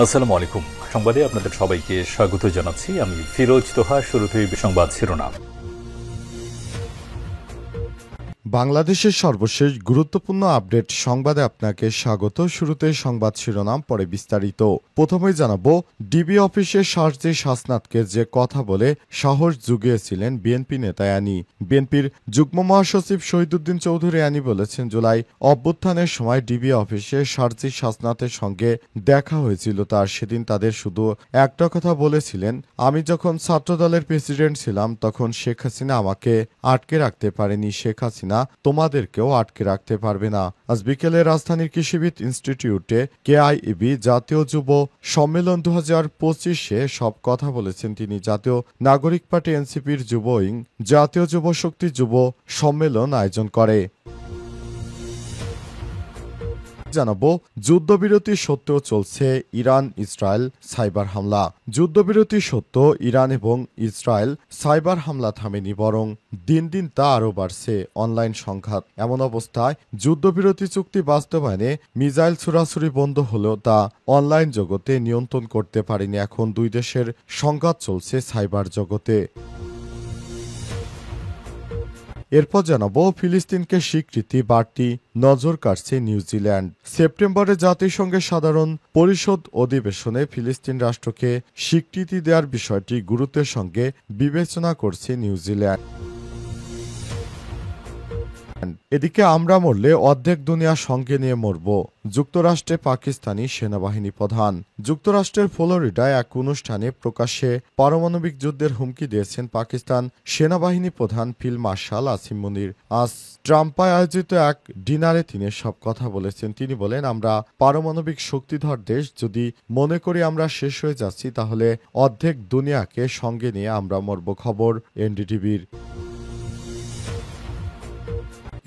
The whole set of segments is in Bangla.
আসসালামু আলাইকুম। সংবাদে আপনাদের সবাইকে স্বাগত জানাচ্ছি। আমি ফিরোজ তোহা। শুরুতেই সংবাদ শিরোনাম। বাংলাদেশের সর্বশেষ গুরুত্বপূর্ণ আপডেট সংবাদে আপনাকে স্বাগত। শুরুতে সংবাদ শিরোনাম, পরে বিস্তারিত। প্রথমেই জানাবো, ডিবি অফিসে শারজিল হাসনাতকে যে কথা বলে সাহস জুগিয়েছিলেন বিএনপি নেতা আনি। বিএনপির যুগ্ম মহাসচিব শহীদুদ্দীন চৌধুরী আনি বলেছেন, জুলাই অভ্যুত্থানের সময় ডিবি অফিসে শারজিল হাসনাতের সঙ্গে দেখা হয়েছিল তার। সেদিন তাদের শুধু একটা কথা বলেছিলেন, আমি যখন ছাত্রদলের প্রেসিডেন্ট ছিলাম তখন শেখ হাসিনা আমাকে আটকে রাখতে পারেনি, শেখ হাসিনা তোমাদেরকেও আটকে রাখতে পারবে না। আজ বিকেলে রাজধানীর কৃষিবিদ ইনস্টিটিউটে কেআইইবি জাতীয় যুব সম্মেলন 2025-এ সব কথা বলেছেন তিনি। জাতীয় নাগরিক পার্টি এনসিপির যুব উইং জাতীয় যুব শক্তি যুব সম্মেলন আয়োজন করে। জানাবো, যুদ্ধবিরতি সত্ত্বেও চলছে ইরান ইসরায়েল সাইবার হামলা। যুদ্ধবিরতি সত্ত্বেও ইরান এবং ইসরায়েল সাইবার হামলা থামেনি, বরং দিন দিন তা আরও বাড়ছে অনলাইন সংঘাত। এমন অবস্থায় যুদ্ধবিরতি চুক্তি বাস্তবায়নে মিসাইল ছুড়াছুড়ি বন্ধ হলেও তা অনলাইন জগতে নিয়ন্ত্রণ করতে পারেনি। এখন দুই দেশের সংঘাত চলছে সাইবার জগতে। এরপর জানাবো, ফিলিস্তিনকে স্বীকৃতি বাড়তি নজর কাটছে নিউজিল্যান্ড। সেপ্টেম্বরে জাতিসংঘের সাধারণ পরিষদ অধিবেশনে ফিলিস্তিন রাষ্ট্রকে স্বীকৃতি দেওয়ার বিষয়টি গুরুত্বের সঙ্গে বিবেচনা করছে নিউজিল্যান্ড। এদিকে আমরা মরলে অর্ধেক দুনিয়া সঙ্গে নিয়ে মরব, যুক্তরাষ্ট্রে পাকিস্তানি সেনাবাহিনী প্রধান। যুক্তরাষ্ট্রের ফ্লোরিডায় এক অনুষ্ঠানে প্রকাশ্যে পারমাণবিক যুদ্ধের হুমকি দিয়েছেন পাকিস্তান সেনাবাহিনী প্রধান ফিল্ড মার্শাল আসিম মুনির। আজ ট্রাম্পায় আয়োজিত এক ডিনারে তিনি সব কথা বলেছেন। তিনি বলেন, আমরা পারমাণবিক শক্তিধর দেশ, যদি মনে করি আমরা শেষ হয়ে যাচ্ছি তাহলে অর্ধেক দুনিয়াকে সঙ্গে নিয়ে আমরা মরব। খবর এনডিটিভির।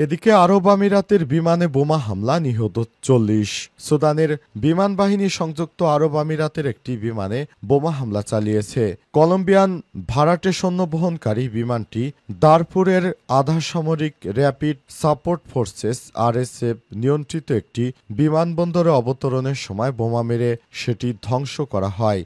এদিকে আরব আমিরাতের বিমানে বোমা হামলা, নিহত 40। সুদানের বিমান বাহিনী সংযুক্ত আরব আমিরাতের একটি বিমানে বোমা হামলা চালিয়েছে। কলম্বিয়ান ভাড়াটে সৈন্য বহনকারী বিমানটি দারফুরের আধা সামরিক র্যাপিড সাপোর্ট ফোর্সেস আরএসএফ নিয়ন্ত্রিত একটি বিমানবন্দরে অবতরণের সময় বোমা মেরে সেটি ধ্বংস করা হয়।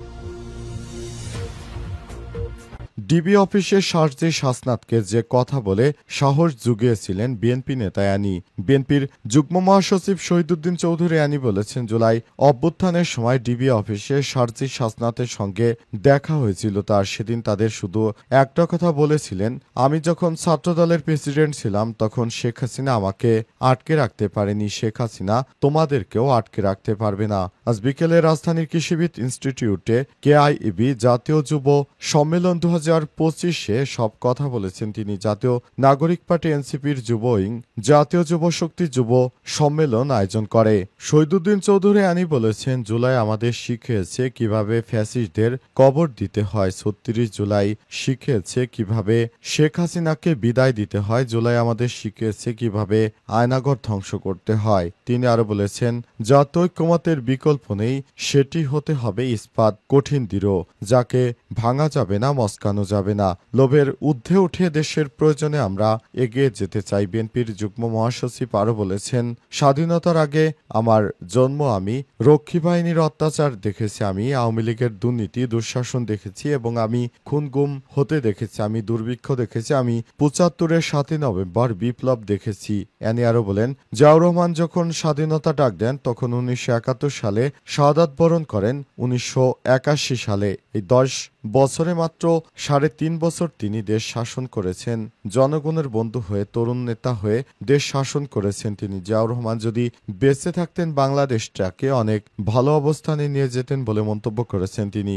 ডিবি অফিসে শারজিল হাসনাতকে যে কথা বলে সাহস জুগিয়েছিলেন বিএনপি নেতা আনি। বিএনপির যুগ্ম মহাসচিব শহীদুদ্দীন চৌধুরী আনি বলেছেন, জুলাই অভ্যুত্থানের সময় ডিবি অফিসে শারজিল হাসনাতের সঙ্গে দেখা হয়েছিল তার। সেদিন তাদের শুধু একটা কথা বলেছিলেন, আমি যখন ছাত্রদলের প্রেসিডেন্ট ছিলাম তখন শেখ হাসিনা আমাকে আটকে রাখতে পারেনি, শেখ হাসিনা তোমাদেরকেও আটকে রাখতে পারবে না। আজ বিকেলে রাজধানীর কৃষিবিদ ইনস্টিটিউটে কেআইইবি জাতীয় যুব সম্মেলন 2025-এ সব কথা বলেছেন তিনি। জাতীয় নাগরিক পার্টি এনসিপির যুব উইং জাতীয় যুব শক্তি যুব সম্মেলন আয়োজন করে। শহীদুদ্দীন চৌধুরী আনি বলেছেন, জুলাই আমাদের শিখিয়েছে কিভাবে ফ্যাসিস্টদের কবর দিতে হয়। 36 জুলাই শিখিয়েছে কিভাবে শেখ হাসিনাকে বিদায় দিতে হয়। জুলাই আমাদের শিখিয়েছে কিভাবে আয়নাঘর ধ্বংস করতে হয়। তিনি আরো বলেছেন, জাতীয় ঐক্যমতের বিকল্প নেই, সেটি হতে হবে ইস্পাত কঠিন দৃঢ়, যাকে ভাঙা যাবে না, মস্কানো যাবে না। লোভের ঊর্ধ্বে উঠে দেশের প্রয়োজনে আমরা এগিয়ে যেতে চাই। বিএনপির যুগ্ম মহাসচিব আরও বলেছেন, স্বাধীনতার আগে আমার জন্ম, আমি রক্ষী বাহিনীর অত্যাচার দেখেছি, আমি আওয়ামী লীগের দুর্নীতি দুঃশাসন দেখেছি এবং আমি খুন গুম হতে দেখেছি, আমি দুর্ভিক্ষ দেখেছি, আমি 75-এর 7 নভেম্বর বিপ্লব দেখেছি। অ্যানি আরও বলেন, জিয়াউর রহমান যখন স্বাধীনতা ডাক দেন তখন 1971 সালে শাহাদাত বরণ করেন 1981 সালে। এই 10 বছরে মাত্র 3.5 বছর তিনি দেশ শাসন করেছেন। জনগণের বন্ধু হয়ে, তরুণ নেতা হয়ে দেশ শাসন করেছেন তিনি। জিয়াউর রহমান যদি বেঁচে থাকতেন বাংলাদেশটাকে অনেক ভালো অবস্থানে নিয়ে যেতেন বলে মন্তব্য করেছেন তিনি।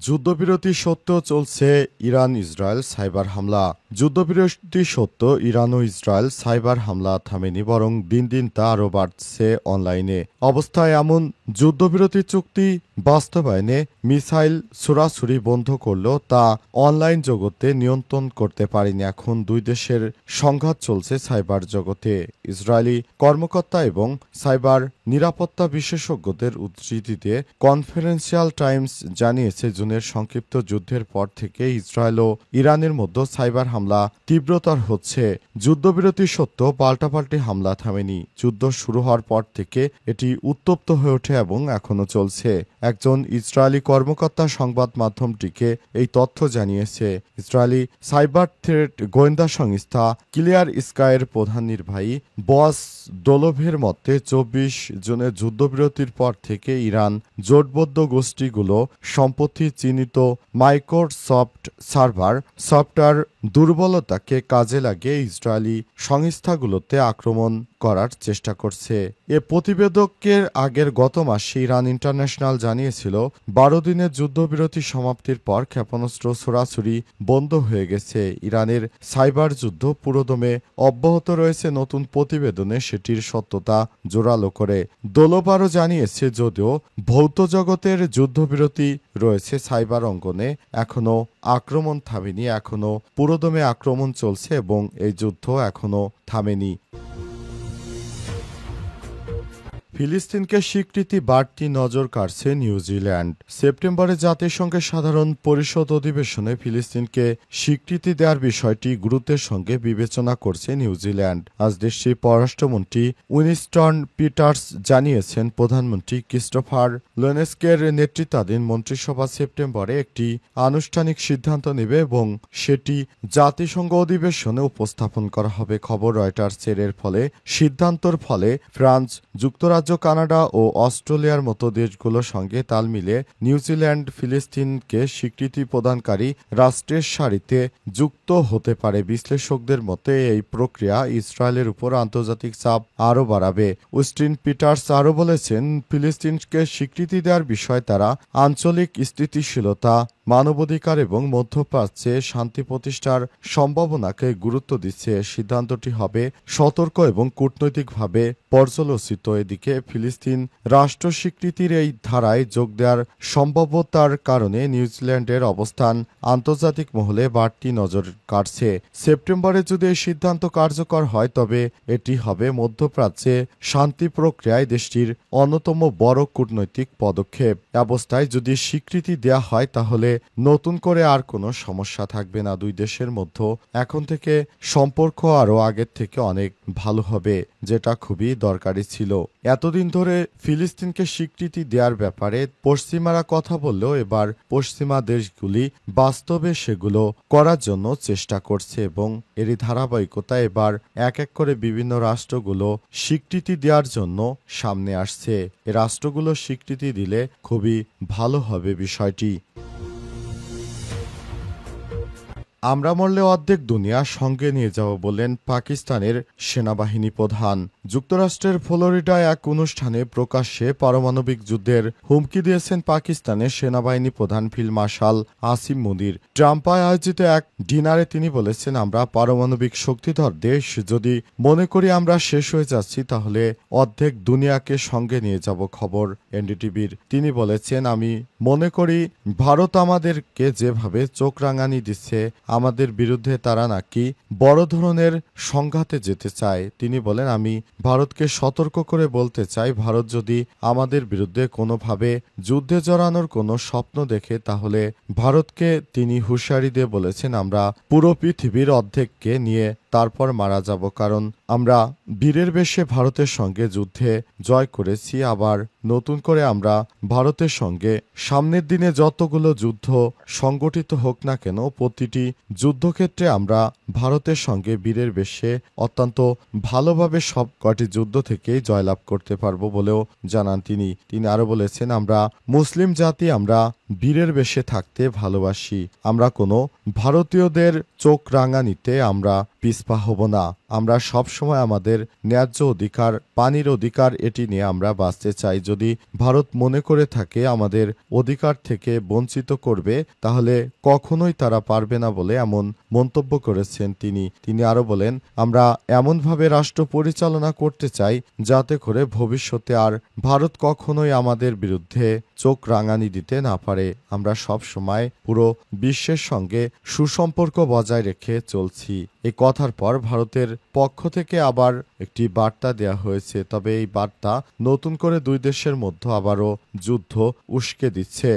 যুদ্ধবিরতি সত্ত্বেও চলছে ইরান ইসরায়েল সাইবার হামলা। যুদ্ধবিরতি সত্ত্বেও ইরান ও ইসরায়েল সাইবার হামলা থামেনি, বরং দিন দিন তা আরও বাড়ছে অনলাইনে। অবস্থায় এমন যুদ্ধবিরতি চুক্তি বাস্তবায়নে মিসাইল ছোড়াছুড়ি বন্ধ করলেও তা অনলাইন জগতে নিয়ন্ত্রণ করতে পারেনি। এখন দুই দেশের সংঘাত চলছে সাইবার জগতে। ইসরায়েলি কর্মকর্তা এবং সাইবার নিরাপত্তা বিশেষজ্ঞদের উদ্ধৃতিতে কনফিডেন্সিয়াল টাইমস জানিয়েছে, জুনের সংক্ষিপ্ত যুদ্ধের পর থেকে ইসরায়েল ও ইরানের মধ্যে সাইবার হামলা তীব্রতর হচ্ছে। যুদ্ধবিরতি সত্ত্বেও পাল্টাপাল্টি হামলা থামেনি। যুদ্ধ শুরু হওয়ার পর থেকে এটি উত্তপ্ত হয়ে ওঠে এবং এখনো চলছে। একজন ইসরায়েলি কর্মকর্তা সংবাদ মাধ্যমটিকে এই তথ্য জানিয়েছে। ইসরায়েলি সাইবার থ্রেট গোয়েন্দা সংস্থা ক্লিয়ার স্কাইয়ের প্রধান নির্বাহী বস দোলভের মতে 24 জুনের যুদ্ধবিরতির পর থেকে ইরান জোটবদ্ধ গোষ্ঠীগুলো সম্প্রতি চিহ্নিত মাইক্রোসফট সার্ভার সফটওয়্যার দুর্বলতাকে কাজে লাগিয়ে ইসরায়েলি সংস্থাগুলোতে আক্রমণ করার চেষ্টা করছে। এ প্রতিবেদকের আগের গত মাসে ইরান ইন্টারন্যাশনাল জানিয়েছিল 12 দিনের যুদ্ধবিরতি সমাপ্তির পর ক্ষেপণাস্ত্র ছোড়াছুড়ি বন্ধ হয়ে গেছে। ইরানের সাইবার যুদ্ধ পুরোদমে অব্যাহত রয়েছে। নতুন প্রতিবেদনে সেটির সত্যতা জোরালো করে দোলভ আরও জানিয়েছে, যদিও ভৌত জগতের যুদ্ধবিরতি রয়েছে, সাইবার অঙ্গনে এখনও আক্রমণ থামেনি। এখনও পুরোদমে আক্রমণ চলছে এবং এই যুদ্ধ এখনও থামেনি। ফিলিস্তিনকে স্বীকৃতি বাড়তি নজর কাড়ছে নিউজিল্যান্ড। সেপ্টেম্বরে জাতিসংঘের সাধারণ পরিষদ অধিবেশনে ফিলিস্তিনকে স্বীকৃতি দেওয়ার বিষয়টি গুরুত্বের সঙ্গে বিবেচনা করছে নিউজিল্যান্ড। আজ দেশটির পররাষ্ট্রমন্ত্রী উইনস্টন পিটার্স জানিয়েছেন, প্রধানমন্ত্রী ক্রিস্টোফার লোনেস্কের নেতৃত্বাধীন মন্ত্রিসভা সেপ্টেম্বরে একটি আনুষ্ঠানিক সিদ্ধান্ত নেবে এবং সেটি জাতিসংঘ অধিবেশনে উপস্থাপন করা হবে। খবর রয়টার্সের। এর ফলে সিদ্ধান্তর ফলে ফ্রান্স, যুক্তরাজ্য, কানাডা ও অস্ট্রেলিয়ার মতো দেশগুলোর সঙ্গে তাল মিলে নিউজিল্যান্ড ফিলিস্তিনকে স্বীকৃতি প্রদানকারী রাষ্ট্রের সারিতে যুক্ত হতে পারে। বিশ্লেষকদের মতে এই প্রক্রিয়া ইসরায়েলের উপর আন্তর্জাতিক চাপ আরও বাড়াবে। উইনস্টন পিটার্স আরও বলেছেন, ফিলিস্তিনকে স্বীকৃতি দেওয়ার বিষয়ে তারা আঞ্চলিক স্থিতিশীলতা, মানবাধিকার এবং মধ্যপ্রাচ্যে শান্তি প্রতিষ্ঠার সম্ভাবনাকে গুরুত্ব দিচ্ছে। সিদ্ধান্তটি হবে সতর্ক এবং কূটনৈতিকভাবে পর্যালোচিত। এদিকে ফিলিস্তিন রাষ্ট্র স্বীকৃতির এই ধারায় যোগ দেওয়ার সম্ভাব্যতার কারণে নিউজিল্যান্ডের অবস্থান আন্তর্জাতিক মহলে বাড়তি নজর কাড়ছে। সেপ্টেম্বরে যদি এই সিদ্ধান্ত কার্যকর হয় তবে এটি হবে মধ্যপ্রাচ্যে শান্তি প্রক্রিয়ায় দেশটির অন্যতম বড় কূটনৈতিক পদক্ষেপ। অবস্থায় যদি স্বীকৃতি দেওয়া হয় তাহলে নতুন করে আর কোনো সমস্যা থাকবে না। দুই দেশের মধ্যে এখন থেকে সম্পর্ক আরও আগের থেকে অনেক ভালো হবে, যেটা খুবই দরকারি ছিল। এতদিন ধরে ফিলিস্তিনকে স্বীকৃতি দেওয়ার ব্যাপারে পশ্চিমারা কথা বললেও এবার পশ্চিমা দেশগুলি বাস্তবে সেগুলো করার জন্য চেষ্টা করছে এবং এরই ধারাবাহিকতা এবার এক এক করে বিভিন্ন রাষ্ট্রগুলো স্বীকৃতি দেওয়ার জন্য সামনে আসছে। এ রাষ্ট্রগুলো স্বীকৃতি দিলে খুবই ভালো হবে বিষয়টি। আমরা মরলে অর্ধেক দুনিয়া সঙ্গে নিয়ে যাব বললেন পাকিস্তানের সেনাবাহিনী প্রধান। যুক্তরাষ্ট্রের ফ্লোরিডায় এক অনুষ্ঠানে প্রকাশ্যে পারমাণবিক যুদ্ধের হুমকি দিয়েছেন পাকিস্তানের সেনাবাহিনী প্রধান ফিল্ড মার্শাল আসিম মুনির। ট্রাম্পায় আয়োজিত এক ডিনারে তিনি বলেছেন, আমরা পারমাণবিক শক্তিধর দেশ। যদি মনে করি আমরা শেষ হয়ে যাচ্ছি তাহলে অর্ধেক দুনিয়াকে সঙ্গে নিয়ে যাব। খবর এনডিটিভির। তিনি বলেছেন, আমি মনে করি ভারত আমাদেরকে যেভাবে চোখ রাঙানি দিচ্ছে, আমাদের বিরুদ্ধে তারা নাকি বড় ধরনের সংঘাতে যেতে চায়। তিনি বলেন, আমি ভারতকে সতর্ক করে বলতে চাই, ভারত যদি আমাদের বিরুদ্ধে কোনোভাবে যুদ্ধে জড়ানোর কোনো স্বপ্ন দেখে তাহলে ভারতকে তিনি হুঁশিয়ারি দিয়ে বলেছেন, আমরা পুরো পৃথিবীর অর্ধেককে নিয়ে তারপর মারা যাব, কারণ আমরা বীরের বেশে ভারতের সঙ্গে যুদ্ধে জয় করেছি। আবার নতুন করে আমরা ভারতের সঙ্গে সামনের দিনে যতগুলো যুদ্ধ সংগঠিত হোক না কেন, প্রতিটি যুদ্ধক্ষেত্রে আমরা ভারতের সঙ্গে বীরের বেশে অত্যন্ত ভালোভাবে সব কটি যুদ্ধ থেকেই জয়লাভ করতে পারবো বলেও জানান তিনি। তিনি আরো বলেছেন, আমরা মুসলিম জাতি, আমরা বীরের বেশে থাকতে ভালোবাসি। আমরা কোনো ভারতীয়দের চোখ রাঙানিতে আমরা পিছপা হব না। আমরা সব সময় আমাদের ন্যায্য অধিকার, পানির অধিকার এটি নিয়ে আমরা বাঁচতে চাই। যদি ভারত মনে করে থাকে আমাদের অধিকার থেকে বঞ্চিত করবে, তাহলে কখনোই তারা পারবে না বলে এমন মন্তব্য করেছেন তিনি আরো বলেন, আমরা এমনভাবে রাষ্ট্র পরিচালনা করতে চাই যাতে করে ভবিষ্যতে আর ভারত কখনোই আমাদের বিরুদ্ধে চোখ রাঙানি দিতে না পারে। আমরা সব সময় পুরো বিশ্বের সঙ্গে সুসম্পর্ক বজায় রেখে চলছি। এই কথার পর ভারতের পক্ষ থেকে আবার একটি বার্তা দেয়া হয়েছে, তবে এই বার্তা নতুন করে দুই দেশের মধ্যে আবারও যুদ্ধ উস্কে দিচ্ছে।